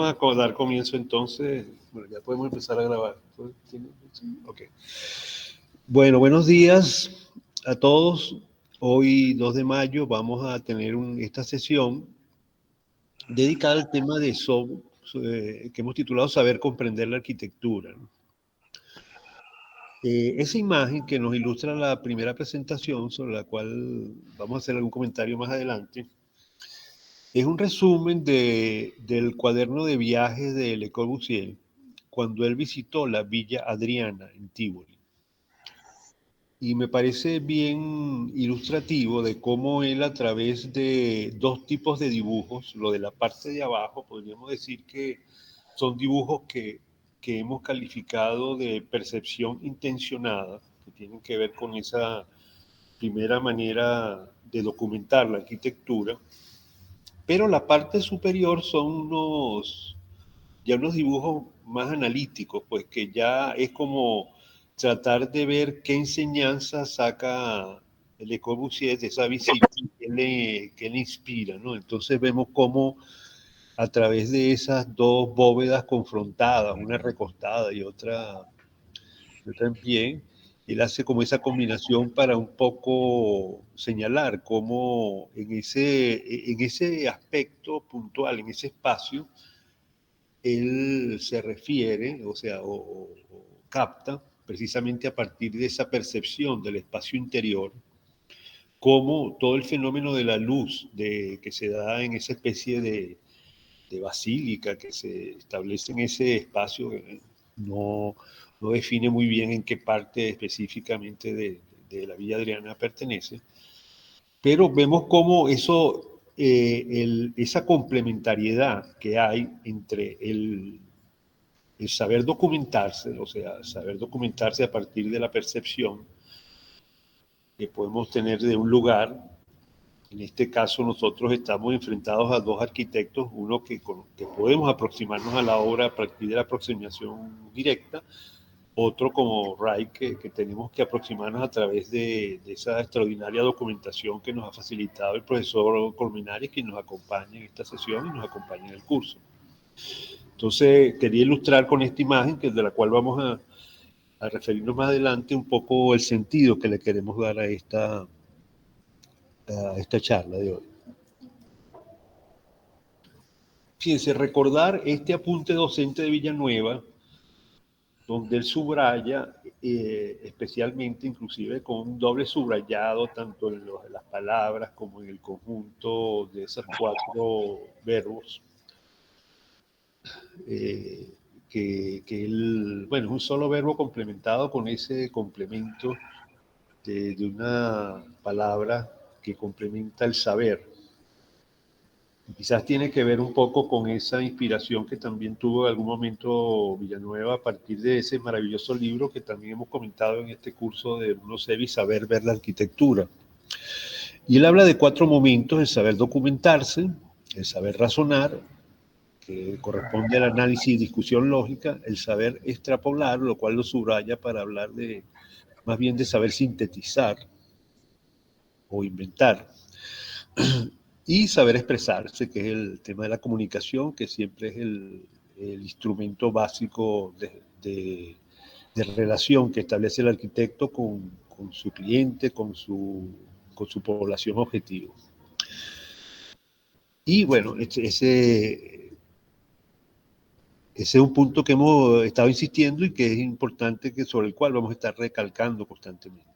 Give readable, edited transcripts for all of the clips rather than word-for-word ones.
Vamos a dar comienzo entonces. Bueno, ya podemos empezar a grabar. Ok. Bueno, buenos días a todos. Hoy, 2 de mayo, vamos a tener esta sesión dedicada al tema de que hemos titulado Saber comprender la arquitectura. Esa imagen que nos ilustra la primera presentación, sobre la cual vamos a hacer algún comentario más adelante, es un resumen del cuaderno de viajes de Le Corbusier cuando él visitó la Villa Adriana en Tivoli. Y me parece bien ilustrativo de cómo él, a través de 2 tipos de dibujos, lo de la parte de abajo, podríamos decir que son dibujos que hemos calificado de percepción intencionada, que tienen que ver con esa primera manera de documentar la arquitectura. Pero la parte superior son unos dibujos más analíticos, pues que ya es como tratar de ver qué enseñanza saca Le Corbusier de esa visita que le inspira, ¿no? Entonces vemos cómo a través de esas 2 bóvedas confrontadas, una recostada y otra en pie, él hace como esa combinación para un poco señalar cómo en ese aspecto puntual, en ese espacio, él se refiere, o capta, precisamente a partir de esa percepción del espacio interior, cómo todo el fenómeno de la luz que se da en esa especie de basílica que se establece en ese espacio, no define muy bien en qué parte específicamente de la Villa Adriana pertenece, pero vemos cómo esa complementariedad que hay entre el saber documentarse, o sea, saber documentarse a partir de la percepción que podemos tener de un lugar. En este caso nosotros estamos enfrentados a 2 arquitectos, uno que podemos aproximarnos a la obra a partir de la aproximación directa, otro como Ray que tenemos que aproximarnos a través de esa extraordinaria documentación que nos ha facilitado el profesor Colmenares, que nos acompaña en esta sesión y nos acompaña en el curso. Entonces quería ilustrar con esta imagen, de la cual vamos a referirnos más adelante, un poco el sentido que le queremos dar a esta charla de hoy. Fíjense, recordar este apunte docente de Villanueva, donde él subraya, especialmente, inclusive con un doble subrayado, tanto en las palabras como en el conjunto de esos 4 verbos, que él, bueno, es un solo verbo complementado con ese complemento de una palabra que complementa el saber. Quizás tiene que ver un poco con esa inspiración que también tuvo en algún momento Villanueva a partir de ese maravilloso libro que también hemos comentado en este curso de Bruno Sevi, Saber ver la arquitectura. Y él habla de 4 momentos: el saber documentarse, el saber razonar, que corresponde al análisis y discusión lógica, el saber extrapolar, lo cual lo subraya para hablar más bien de saber sintetizar o inventar, y saber expresarse, que es el tema de la comunicación, que siempre es el instrumento básico de relación que establece el arquitecto con su cliente, con su población objetivo. Y bueno, ese es un punto que hemos estado insistiendo y que es importante, sobre el cual vamos a estar recalcando constantemente.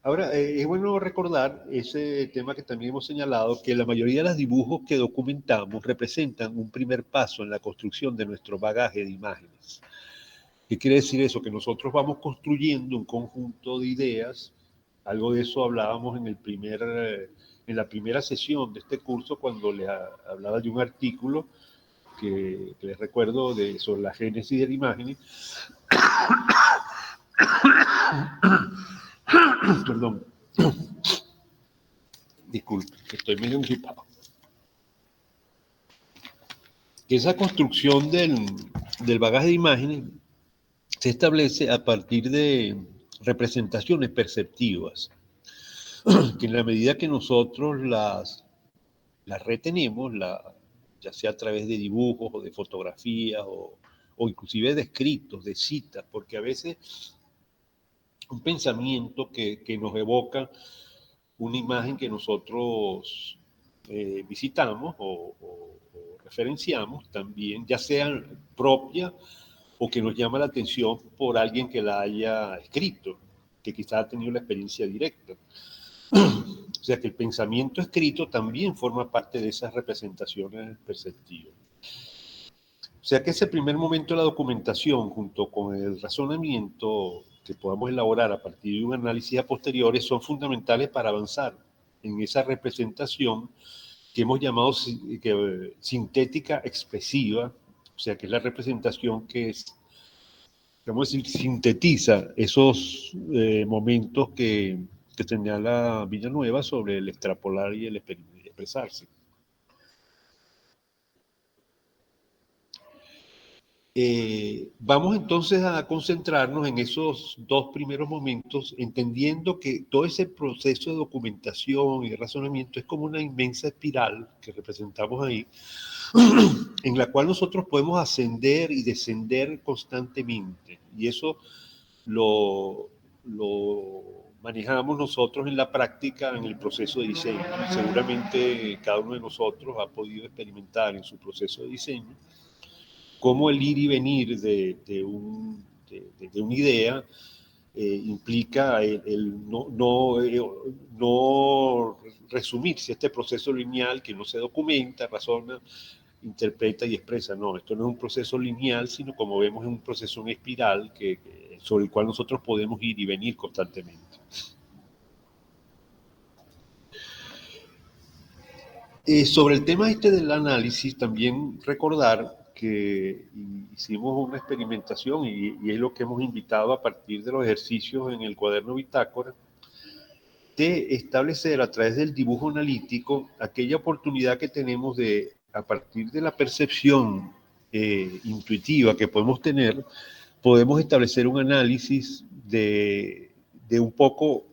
Ahora, es bueno recordar ese tema que también hemos señalado, que la mayoría de los dibujos que documentamos representan un primer paso en la construcción de nuestro bagaje de imágenes. ¿Qué quiere decir eso? Que nosotros vamos construyendo un conjunto de ideas. Algo de eso hablábamos en la primera sesión de este curso, cuando les hablaba de un artículo que les recuerdo sobre la génesis de la imagen. Perdón. Disculpe, estoy medio gripado. Que esa construcción del bagaje de imágenes se establece a partir de representaciones perceptivas, que en la medida que nosotros las retenemos, ya sea a través de dibujos o de fotografías o inclusive de escritos, de citas, porque a veces un pensamiento que nos evoca una imagen que nosotros visitamos o referenciamos también, ya sea propia o que nos llama la atención por alguien que la haya escrito, que quizás ha tenido la experiencia directa. O sea que el pensamiento escrito también forma parte de esas representaciones perceptivas. O sea que ese primer momento de la documentación, junto con el razonamiento que podamos elaborar a partir de un análisis a posteriores, son fundamentales para avanzar en esa representación que hemos llamado sintética expresiva, o sea que es la representación que es, vamos a decir, sintetiza esos momentos que señala Villanueva sobre el extrapolar y el expresarse. Vamos entonces a concentrarnos en esos dos primeros momentos, entendiendo que todo ese proceso de documentación y de razonamiento es como una inmensa espiral que representamos ahí, en la cual nosotros podemos ascender y descender constantemente. Y eso lo manejamos nosotros en la práctica, en el proceso de diseño. Y seguramente cada uno de nosotros ha podido experimentar en su proceso de diseño cómo el ir y venir de una idea implica el no resumirse este proceso lineal que no se documenta, razona, interpreta y expresa. No, esto no es un proceso lineal, sino como vemos es un proceso en espiral sobre el cual nosotros podemos ir y venir constantemente. Sobre el tema este del análisis, también recordar que hicimos una experimentación y es lo que hemos invitado a partir de los ejercicios en el cuaderno bitácora, de establecer a través del dibujo analítico aquella oportunidad que tenemos de, a partir de la percepción intuitiva que podemos tener, podemos establecer un análisis de un poco,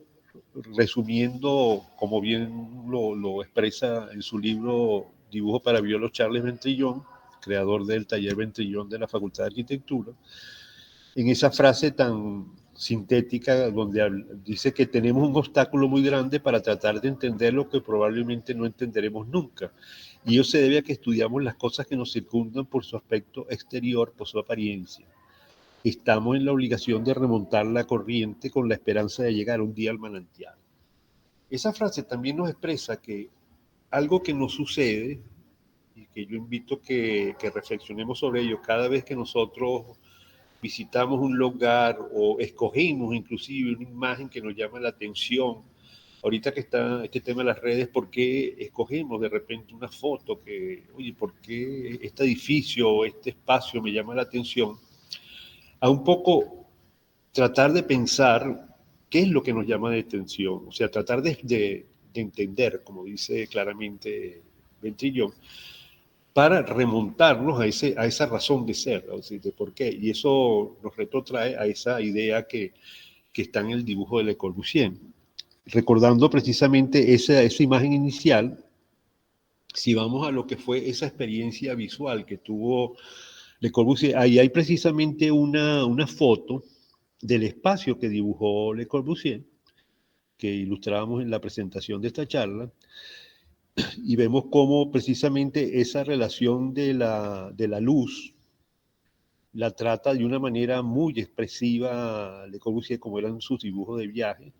resumiendo, como bien lo expresa en su libro Dibujo para Biólogos Charles Ventillon, creador del taller Ventillon de la Facultad de Arquitectura, en esa frase tan sintética donde dice que tenemos un obstáculo muy grande para tratar de entender lo que probablemente no entenderemos nunca. Y eso se debe a que estudiamos las cosas que nos circundan por su aspecto exterior, por su apariencia. Estamos en la obligación de remontar la corriente con la esperanza de llegar un día al manantial. Esa frase también nos expresa que algo que nos sucede, y que yo invito que reflexionemos sobre ello cada vez que nosotros visitamos un lugar o escogemos inclusive una imagen que nos llama la atención. Ahorita que está este tema de las redes, ¿por qué escogemos de repente una foto que, oye, ¿por qué este edificio o este espacio me llama la atención? A un poco tratar de pensar qué es lo que nos llama la atención, o sea, tratar de entender, como dice claramente Ventillon, para remontarnos a esa razón de ser, o sea, de por qué. Y eso nos retrotrae a esa idea que está en el dibujo de Le Corbusier. Recordando precisamente esa imagen inicial, si vamos a lo que fue esa experiencia visual que tuvo Le Corbusier, ahí hay precisamente una foto del espacio que dibujó Le Corbusier, que ilustrábamos en la presentación de esta charla, y vemos cómo precisamente esa relación de la luz la trata de una manera muy expresiva Le Corbusier, como eran sus dibujos de viaje,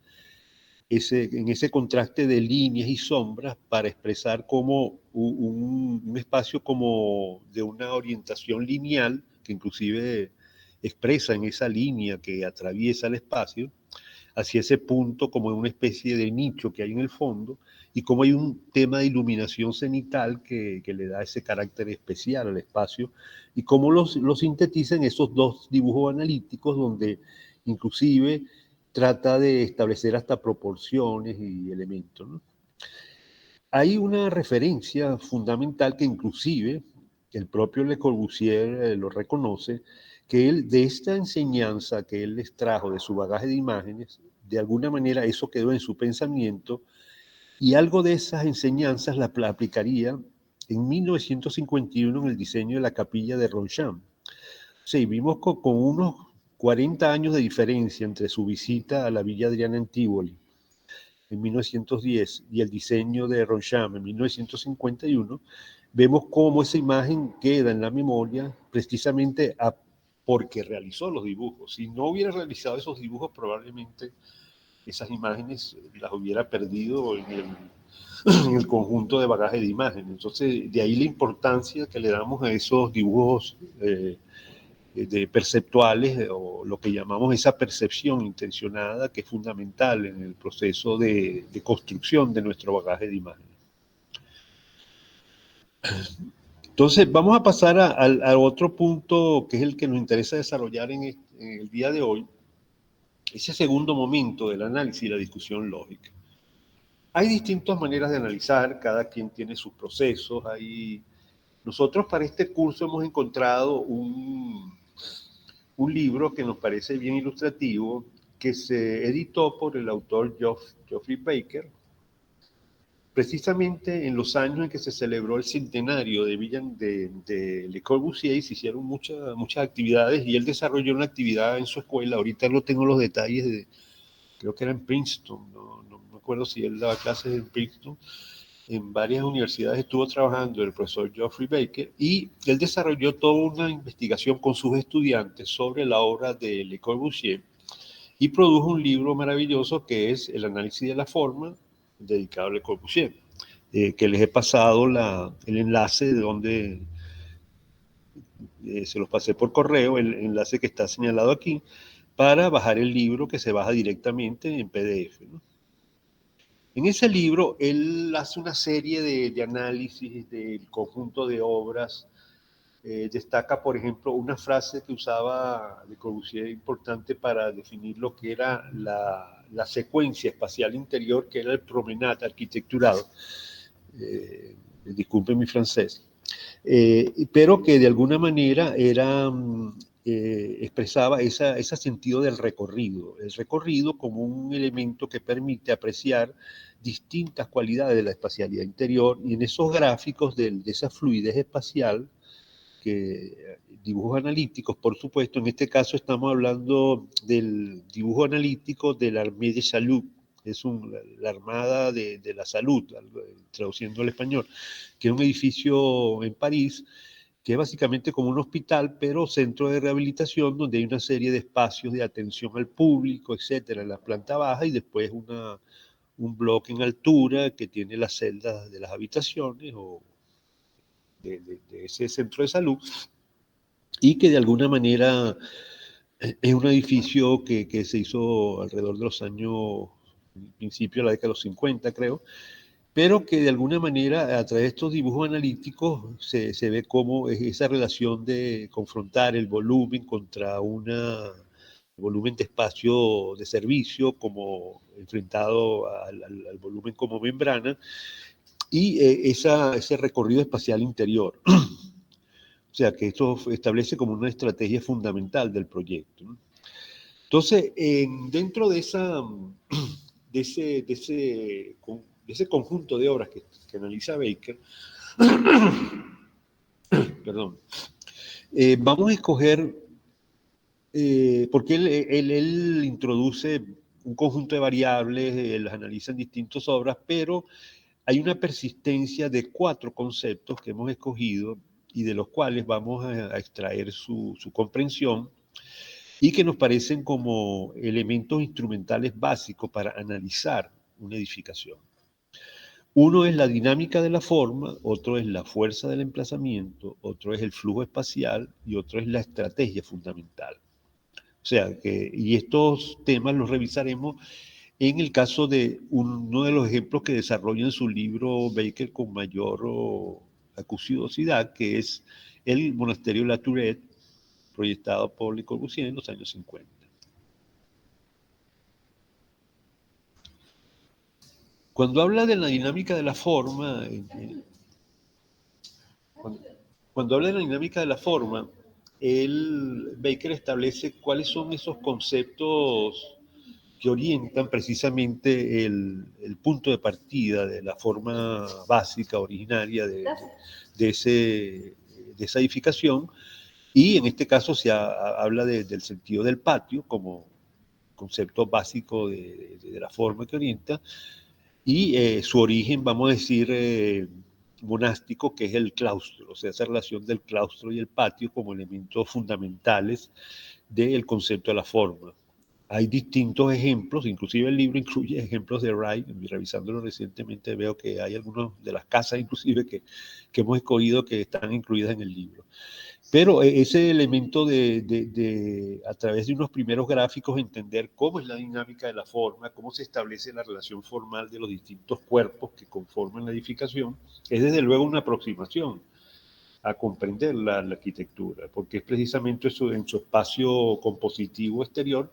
en ese contraste de líneas y sombras para expresar como un espacio como de una orientación lineal, que inclusive expresa en esa línea que atraviesa el espacio, hacia ese punto como en una especie de nicho que hay en el fondo, y como hay un tema de iluminación cenital que le da ese carácter especial al espacio, y cómo lo sintetiza en esos dos dibujos analíticos donde inclusive trata de establecer hasta proporciones y elementos, ¿no? Hay una referencia fundamental que inclusive el propio Le Corbusier lo reconoce, que él, de esta enseñanza que él les trajo de su bagaje de imágenes, de alguna manera eso quedó en su pensamiento y algo de esas enseñanzas la aplicaría en 1951 en el diseño de la capilla de Ronchamp. Sí, vimos con unos 40 años de diferencia entre su visita a la Villa Adriana en Tivoli en 1910 y el diseño de Ronchamp en 1951, vemos cómo esa imagen queda en la memoria precisamente porque realizó los dibujos. Si no hubiera realizado esos dibujos, probablemente esas imágenes las hubiera perdido en el conjunto de bagaje de imágenes. Entonces, de ahí la importancia que le damos a esos dibujos de perceptuales, o lo que llamamos esa percepción intencionada, que es fundamental en el proceso de construcción de nuestro bagaje de imágenes. Entonces, vamos a pasar a otro punto que es el que nos interesa desarrollar en el día de hoy, ese segundo momento del análisis y la discusión lógica. Hay distintas maneras de analizar, cada quien tiene sus procesos. Nosotros para este curso hemos encontrado un libro que nos parece bien ilustrativo, que se editó por el autor Geoffrey Baker, precisamente en los años en que se celebró el centenario de Le Corbusier. Se hicieron muchas actividades y él desarrolló una actividad en su escuela. Ahorita no tengo los detalles, creo que era en Princeton, no me acuerdo si él daba clases en Princeton. En varias universidades estuvo trabajando el profesor Geoffrey Baker y él desarrolló toda una investigación con sus estudiantes sobre la obra de Le Corbusier y produjo un libro maravilloso que es El análisis de la forma, dedicado a Le Corbusier, que les he pasado el enlace de donde se los pasé por correo, el enlace que está señalado aquí, para bajar el libro, que se baja directamente en PDF, ¿no? En ese libro, él hace una serie de análisis del conjunto de obras. Destaca, por ejemplo, una frase que usaba Le Corbusier importante para definir lo que era la secuencia espacial interior, que era el promenade arquitecturado. Disculpen mi francés. Pero que de alguna manera expresaba ese sentido del recorrido, el recorrido como un elemento que permite apreciar distintas cualidades de la espacialidad interior, y en esos gráficos de esa fluidez espacial, dibujos analíticos, por supuesto. En este caso estamos hablando del dibujo analítico de la Armée de Salut, es la Armada de la Salud, traduciendo al español, que es un edificio en París, que es básicamente como un hospital, pero centro de rehabilitación, donde hay una serie de espacios de atención al público, etcétera, en la planta baja, y después un bloque en altura que tiene las celdas de las habitaciones de ese centro de salud, y que de alguna manera es un edificio que se hizo alrededor de los años, principio de la década de los 50, creo, pero que de alguna manera a través de estos dibujos analíticos se ve cómo es esa relación de confrontar el volumen contra el volumen de espacio de servicio como enfrentado al volumen como membrana, y ese recorrido espacial interior. O sea, que esto establece como una estrategia fundamental del proyecto, ¿no? Entonces, dentro de ese conjunto de obras que analiza Baker, perdón, vamos a escoger, porque él introduce un conjunto de variables, las analiza en distintas obras, pero hay una persistencia de 4 conceptos que hemos escogido y de los cuales vamos a extraer su comprensión, y que nos parecen como elementos instrumentales básicos para analizar una edificación. Uno es la dinámica de la forma, otro es la fuerza del emplazamiento, otro es el flujo espacial y otro es la estrategia fundamental. O sea, y estos temas los revisaremos en el caso de uno de los ejemplos que desarrolla en su libro Baker con mayor acuciosidad, que es el monasterio La Tourette, proyectado por Le Corbusier en los años 50. Cuando habla de la dinámica de la forma, cuando habla de la dinámica de la forma, Baker establece cuáles son esos conceptos que orientan precisamente el punto de partida de la forma básica, originaria de esa edificación, y en este caso se habla del sentido del patio como concepto básico de la forma que orienta, y su origen, vamos a decir, monástico, que es el claustro, o sea, esa relación del claustro y el patio como elementos fundamentales del concepto de la forma. Hay distintos ejemplos, inclusive el libro incluye ejemplos de Wright, revisándolo recientemente veo que hay algunas de las casas inclusive que hemos escogido que están incluidas en el libro. Pero ese elemento a través de unos primeros gráficos, entender cómo es la dinámica de la forma, cómo se establece la relación formal de los distintos cuerpos que conforman la edificación, es desde luego una aproximación a comprender la arquitectura, porque es precisamente eso, en su espacio compositivo exterior,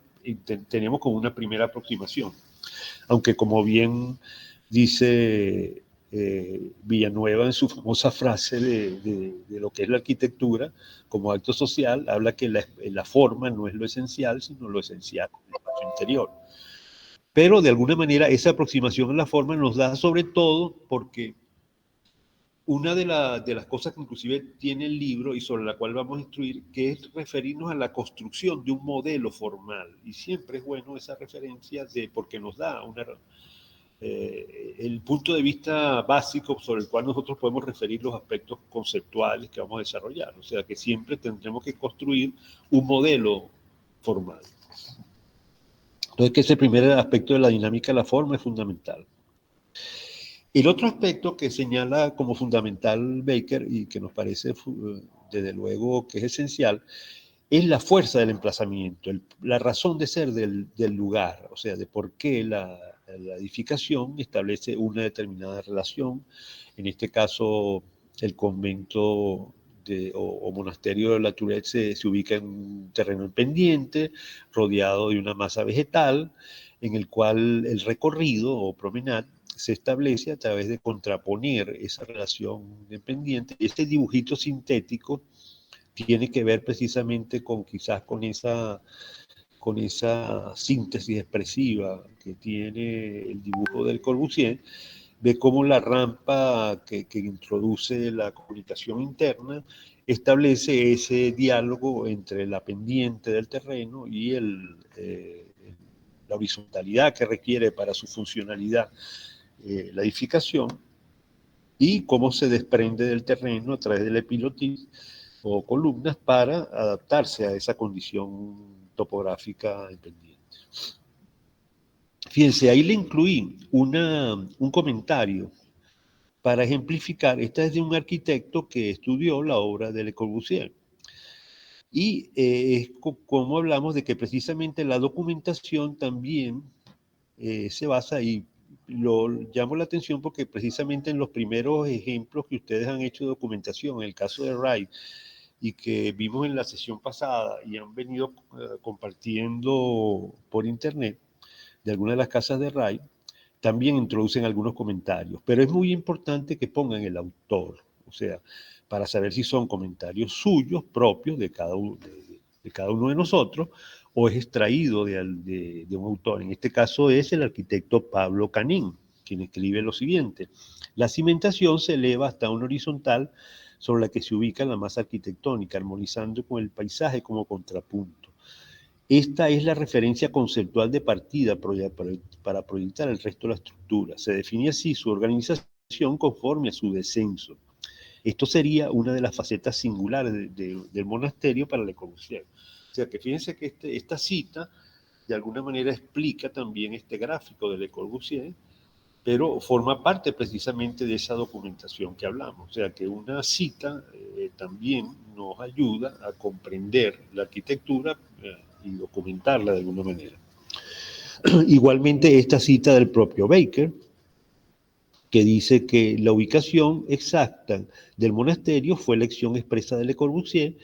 tenemos como una primera aproximación. Aunque como bien dice Villanueva en su famosa frase de lo que es la arquitectura como acto social, habla que la forma no es lo esencial, sino lo esencial, el espacio interior. Pero de alguna manera esa aproximación a la forma nos da sobre todo porque una de las cosas que inclusive tiene el libro y sobre la cual vamos a instruir, que es referirnos a la construcción de un modelo formal. Y siempre es bueno esa referencia porque nos da el punto de vista básico sobre el cual nosotros podemos referir los aspectos conceptuales que vamos a desarrollar. O sea que siempre tendremos que construir un modelo formal. Entonces, que ese primer aspecto de la dinámica de la forma es fundamental. El otro aspecto que señala como fundamental Baker y que nos parece desde luego que es esencial es la fuerza del emplazamiento, la razón de ser del lugar, o sea, de por qué la edificación establece una determinada relación. En este caso, el convento o monasterio de la Tourette se ubica en un terreno en pendiente, rodeado de una masa vegetal, en el cual el recorrido o promenade se establece a través de contraponer esa relación de pendiente. Este dibujito sintético tiene que ver precisamente quizás con esa síntesis expresiva que tiene el dibujo del Corbusier, de cómo la rampa que introduce la comunicación interna establece ese diálogo entre la pendiente del terreno y la horizontalidad que requiere para su funcionalidad la edificación, y cómo se desprende del terreno a través del epilotis o columnas para adaptarse a esa condición topográfica pendiente. Fíjense, ahí le incluí un comentario para ejemplificar. Esta es de un arquitecto que estudió la obra de Le Corbusier. Y es como hablamos de que precisamente la documentación también se basa, y lo llamo la atención porque precisamente en los primeros ejemplos que ustedes han hecho de documentación, en el caso de Wright, y que vimos en la sesión pasada y han venido compartiendo por internet de algunas de las casas de Wright, también introducen algunos comentarios, pero es muy importante que pongan el autor, o sea, para saber si son comentarios suyos, propios de cada uno de nosotros, o es extraído de un autor. En este caso es el arquitecto Pablo Canín, quien escribe lo siguiente: la cimentación se eleva hasta una horizontal sobre la que se ubica la masa arquitectónica, armonizando con el paisaje como contrapunto. Esta es la referencia conceptual de partida para proyectar el resto de la estructura. Se define así su organización conforme a su descenso. Esto sería una de las facetas singulares del monasterio para Le Corbusier. O sea que fíjense que esta cita de alguna manera explica también este gráfico de Le Corbusier, pero forma parte precisamente de esa documentación que hablamos. O sea que una cita también nos ayuda a comprender la arquitectura y documentarla de alguna manera. Igualmente esta cita del propio Baker, que dice que la ubicación exacta del monasterio fue elección expresa de Le Corbusier,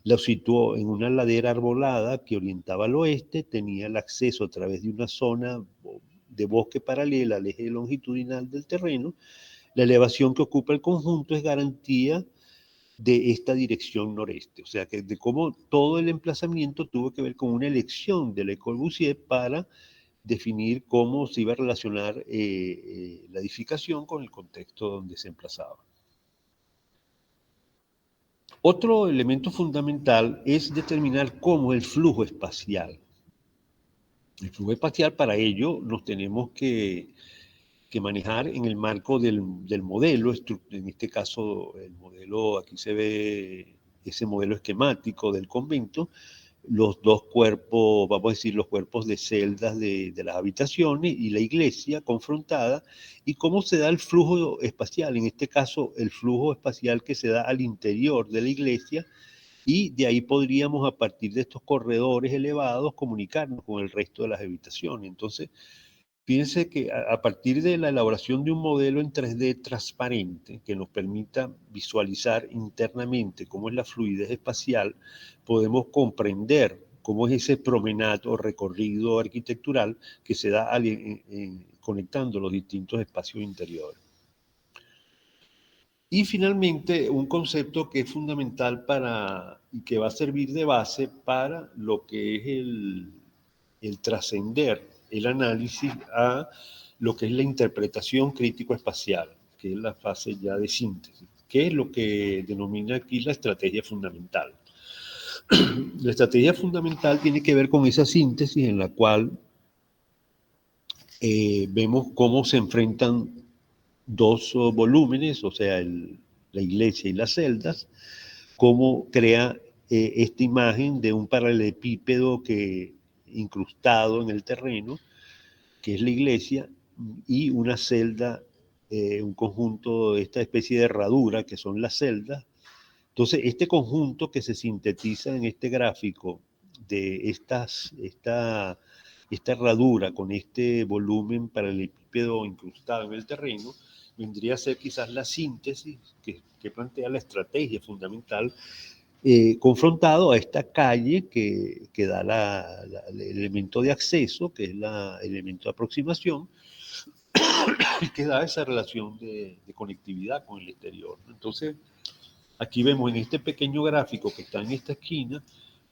la situó en una ladera arbolada que orientaba al oeste, tenía el acceso a través de una zona de bosque paralela al eje longitudinal del terreno. La elevación que ocupa el conjunto es garantía de esta dirección noreste, o sea que de cómo todo el emplazamiento tuvo que ver con una elección de Le Corbusier para definir cómo se iba a relacionar la edificación con el contexto donde se emplazaba. Otro elemento fundamental es determinar cómo el flujo espacial. El flujo espacial, para ello nos tenemos que manejar en el marco del modelo, en este caso el modelo, aquí se ve ese modelo esquemático del convento, los dos cuerpos, vamos a decir, los cuerpos de celdas de las habitaciones y la iglesia confrontada, y cómo se da el flujo espacial, en este caso el flujo espacial que se da al interior de la iglesia, y de ahí podríamos, a partir de estos corredores elevados, comunicarnos con el resto de las habitaciones. Entonces, fíjense que a partir de la elaboración de un modelo en 3D transparente que nos permita visualizar internamente cómo es la fluidez espacial, podemos comprender cómo es ese promenado o recorrido arquitectural que se da conectando los distintos espacios interiores. Y finalmente, un concepto que es fundamental y que va a servir de base para lo que es el trascender el análisis a lo que es la interpretación crítico-espacial, que es la fase ya de síntesis, que es lo que denomina aquí la estrategia fundamental. La estrategia fundamental tiene que ver con esa síntesis en la cual vemos cómo se enfrentan dos volúmenes, o sea, la iglesia y las celdas, cómo crea esta imagen de un paralelepípedo incrustado en el terreno, que es la iglesia, y una celda, un conjunto de esta especie de herradura, que son las celdas. Entonces, este conjunto que se sintetiza en este gráfico de esta herradura con este volumen paralelepípedo incrustado en el terreno, vendría a ser quizás la síntesis que plantea la estrategia fundamental, confrontado a esta calle que da el elemento de acceso, que es el elemento de aproximación, y que da esa relación de conectividad con el exterior. Entonces, aquí vemos en este pequeño gráfico que está en esta esquina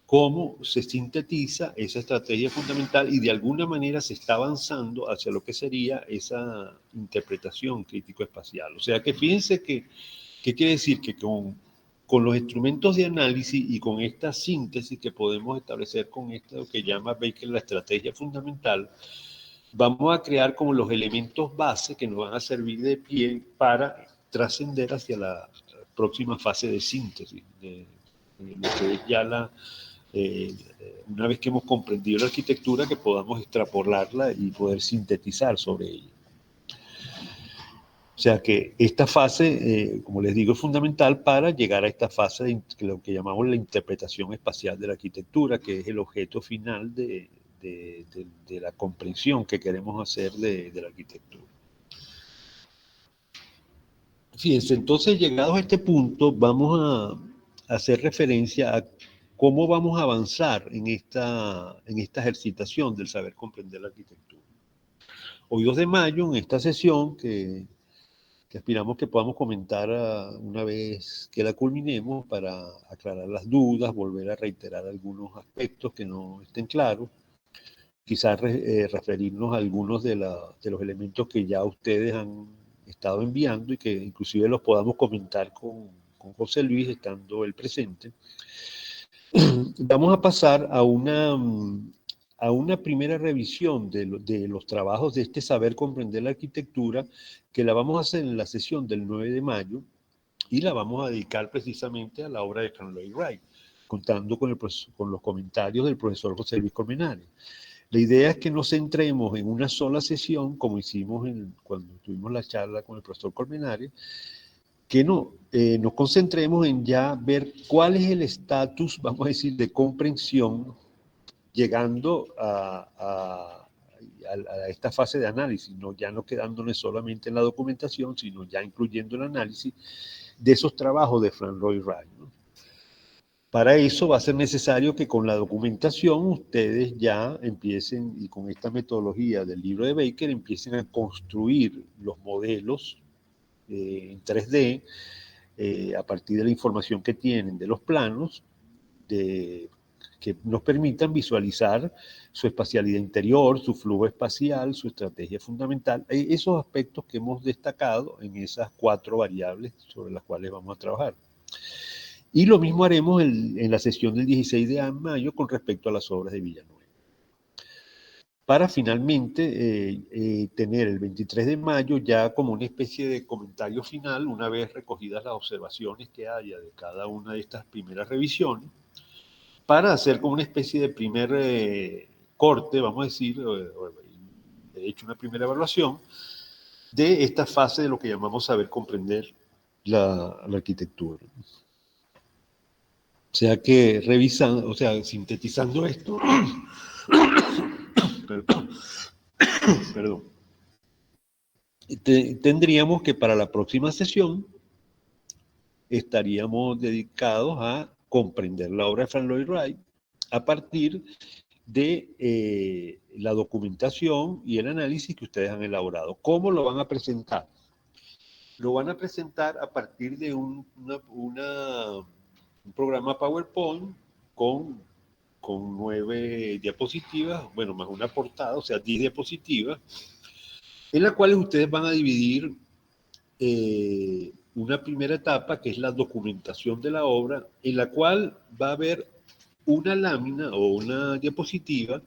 cómo se sintetiza esa estrategia fundamental y de alguna manera se está avanzando hacia lo que sería esa interpretación crítico-espacial. O sea que fíjense ¿qué quiere decir? Que con los instrumentos de análisis y con esta síntesis que podemos establecer con esto que llama Baker la estrategia fundamental, vamos a crear como los elementos base que nos van a servir de pie para trascender hacia la próxima fase de síntesis, de lo que es ya una vez que hemos comprendido la arquitectura, que podamos extrapolarla y poder sintetizar sobre ella. O sea que esta fase, como les digo, es fundamental para llegar a esta fase de lo que llamamos la interpretación espacial de la arquitectura, que es el objeto final de la comprensión que queremos hacer de la arquitectura. Fíjense, entonces, llegados a este punto, vamos a hacer referencia a cómo vamos a avanzar en esta ejercitación del saber comprender la arquitectura. Hoy 2 de mayo, en esta sesión que aspiramos que podamos comentar una vez que la culminemos para aclarar las dudas, volver a reiterar algunos aspectos que no estén claros, quizás referirnos a algunos de los elementos que ya ustedes han estado enviando y que inclusive los podamos comentar con José Luis estando él presente. Vamos a pasar a una primera revisión de los trabajos de este saber comprender la arquitectura, que la vamos a hacer en la sesión del 9 de mayo y la vamos a dedicar precisamente a la obra de Frank Lloyd Wright, contando con los comentarios del profesor José Luis Colmenares. La idea es que nos centremos en una sola sesión, como hicimos cuando tuvimos la charla con el profesor Colmenares, que nos concentremos en ya ver cuál es el estatus, vamos a decir, de comprensión, llegando a esta fase de análisis, ya no quedándonos solamente en la documentación, sino ya incluyendo el análisis de esos trabajos de Frank Lloyd Wright, ¿no? Para eso va a ser necesario que con la documentación ustedes ya empiecen, y con esta metodología del libro de Baker, empiecen a construir los modelos en 3D a partir de la información que tienen de los planos, que nos permitan visualizar su espacialidad interior, su flujo espacial, su estrategia fundamental, esos aspectos que hemos destacado en esas 4 variables sobre las cuales vamos a trabajar. Y lo mismo haremos en la sesión del 16 de mayo con respecto a las obras de Villanueva. Para finalmente tener el 23 de mayo ya como una especie de comentario final, una vez recogidas las observaciones que haya de cada una de estas primeras revisiones, para hacer como una especie de primer corte, vamos a decir, de hecho una primera evaluación, de esta fase de lo que llamamos saber comprender la arquitectura. O sea que revisando, o sea, sintetizando esto, perdón, tendríamos que para la próxima sesión estaríamos dedicados a comprender la obra de Frank Lloyd Wright a partir de la documentación y el análisis que ustedes han elaborado. ¿Cómo lo van a presentar? Lo van a presentar a partir de un programa PowerPoint con 9 diapositivas, bueno, más una portada, o sea, 10 diapositivas, en las cuales ustedes van a dividir una primera etapa, que es la documentación de la obra, en la cual va a haber una lámina o una diapositiva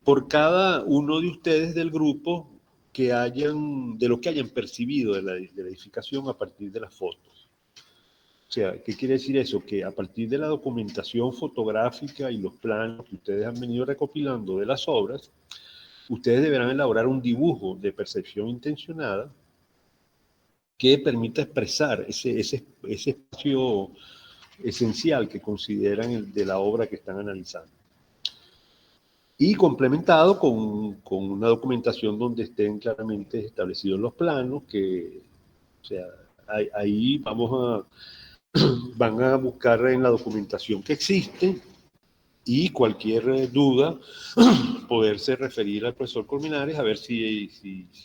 por cada uno de ustedes del grupo de lo que hayan percibido de la edificación a partir de las fotos. O sea, ¿qué quiere decir eso? Que a partir de la documentación fotográfica y los planos que ustedes han venido recopilando de las obras, ustedes deberán elaborar un dibujo de percepción intencionada que permita expresar ese espacio esencial que consideran de la obra que están analizando. Y complementado con una documentación donde estén claramente establecidos los planos, o sea, ahí van a buscar en la documentación que existe y cualquier duda poderse referir al profesor Colmenares a ver si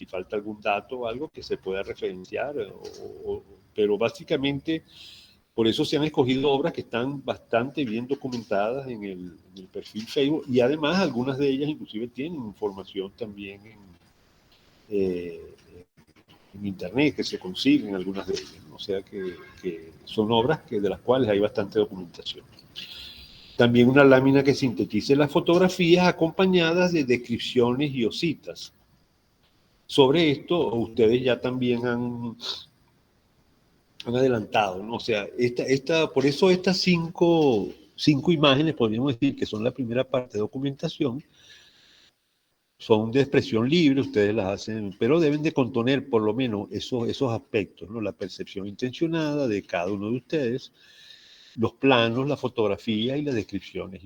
falta algún dato o algo que se pueda referenciar, pero básicamente por eso se han escogido obras que están bastante bien documentadas en el perfil Facebook y además algunas de ellas inclusive tienen información también en internet que se consiguen algunas de ellas, ¿no? O sea que son obras de las cuales hay bastante documentación. También una lámina que sintetice las fotografías acompañadas de descripciones y ositas. Sobre esto ustedes ya también han adelantado, ¿no? O sea, por eso estas cinco imágenes, podríamos decir que son la primera parte de documentación, son de expresión libre, ustedes las hacen, pero deben de contener por lo menos esos aspectos, ¿no? La percepción intencionada de cada uno de ustedes, los planos, la fotografía y las descripciones.